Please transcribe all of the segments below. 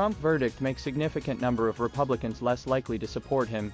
Trump verdict makes significant number of Republicans less likely to support him.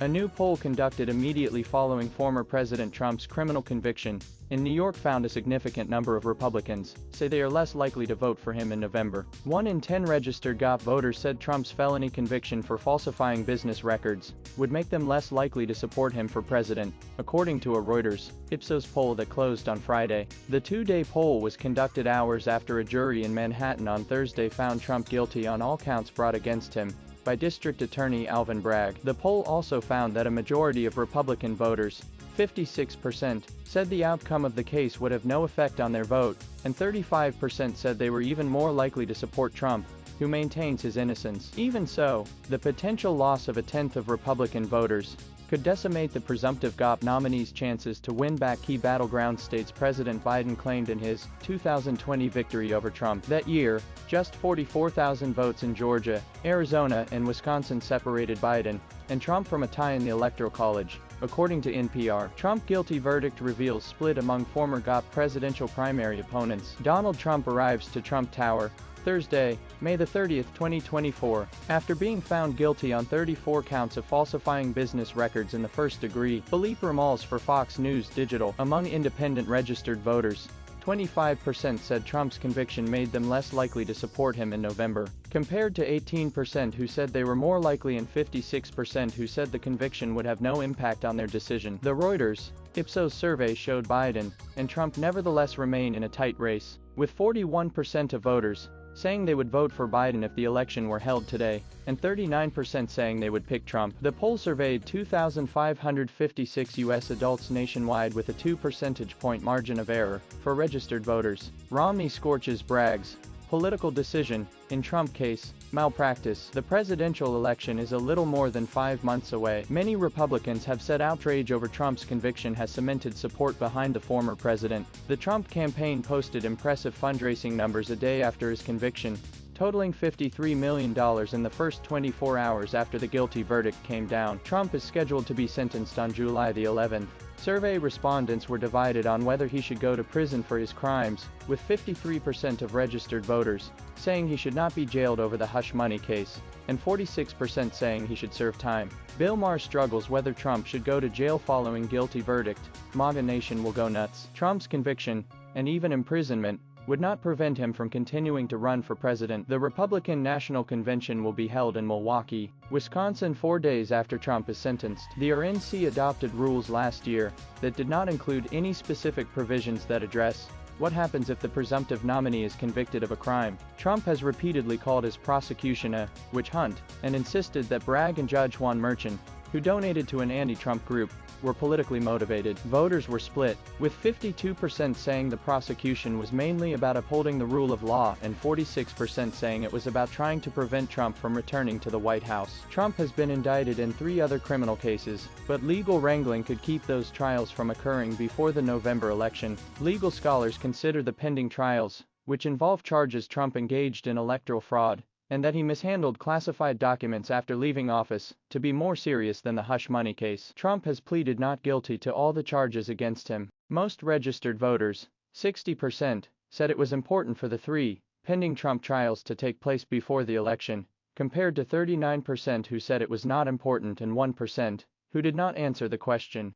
A new poll conducted immediately following former President Trump's criminal conviction in New York found a significant number of Republicans say they are less likely to vote for him in November. 1 in 10 registered GOP voters said Trump's felony conviction for falsifying business records would make them less likely to support him for president, according to a Reuters Ipsos poll that closed on Friday. The two-day poll was conducted hours after a jury in Manhattan on Thursday found Trump guilty on all counts brought against him by District Attorney Alvin Bragg. The poll also found that a majority of Republican voters, 56%, said the outcome of the case would have no effect on their vote, and 35% said they were even more likely to support Trump, who maintains his innocence. Even so, the potential loss of a tenth of Republican voters could decimate the presumptive GOP nominee's chances to win back key battleground states President Biden claimed in his 2020 victory over Trump. That year, just 44,000 votes in Georgia, Arizona, and Wisconsin separated Biden and Trump from a tie in the Electoral College, according to NPR. Trump guilty verdict reveals split among former GOP presidential primary opponents. Donald Trump arrives to Trump Tower Thursday, May 30, 2024, after being found guilty on 34 counts of falsifying business records in the first degree. Philippe Ramals for Fox News Digital. Among independent registered voters, 25% said Trump's conviction made them less likely to support him in November, compared to 18% who said they were more likely and 56% who said the conviction would have no impact on their decision. The Reuters Ipsos survey showed Biden and Trump nevertheless remain in a tight race, with 41% of voters saying they would vote for Biden if the election were held today, and 39% saying they would pick Trump. The poll surveyed 2,556 U.S. adults nationwide with a 2 percentage point margin of error for registered voters. Romney scorches Bragg's political decision in Trump case malpractice. The presidential election is a little more than 5 months away. Many Republicans have said outrage over Trump's conviction has cemented support behind the former president. The Trump campaign posted impressive fundraising numbers a day after his conviction, totaling $53 million in the first 24 hours after the guilty verdict came down. Trump is scheduled to be sentenced on July the 11th. Survey respondents were divided on whether he should go to prison for his crimes, with 53% of registered voters saying he should not be jailed over the hush money case, and 46% saying he should serve time. Bill Maher struggles whether Trump should go to jail following guilty verdict. MAGA Nation will go nuts. Trump's conviction, and even imprisonment, would not prevent him from continuing to run for president. The Republican National Convention will be held in Milwaukee, Wisconsin 4 days after Trump is sentenced. The RNC adopted rules last year that did not include any specific provisions that address what happens if the presumptive nominee is convicted of a crime. Trump has repeatedly called his prosecution a witch hunt and insisted that Bragg and Judge Juan Merchan, who donated to an anti-Trump group, were politically motivated. Voters were split, with 52% saying the prosecution was mainly about upholding the rule of law and 46% saying it was about trying to prevent Trump from returning to the White House. Trump has been indicted in 3 other criminal cases, but legal wrangling could keep those trials from occurring before the November election. Legal scholars consider the pending trials, which involve charges Trump engaged in electoral fraud, and that he mishandled classified documents after leaving office, to be more serious than the hush money case. Trump has pleaded not guilty to all the charges against him. Most registered voters, 60%, said it was important for the 3 pending Trump trials to take place before the election, compared to 39% who said it was not important and 1% who did not answer the question.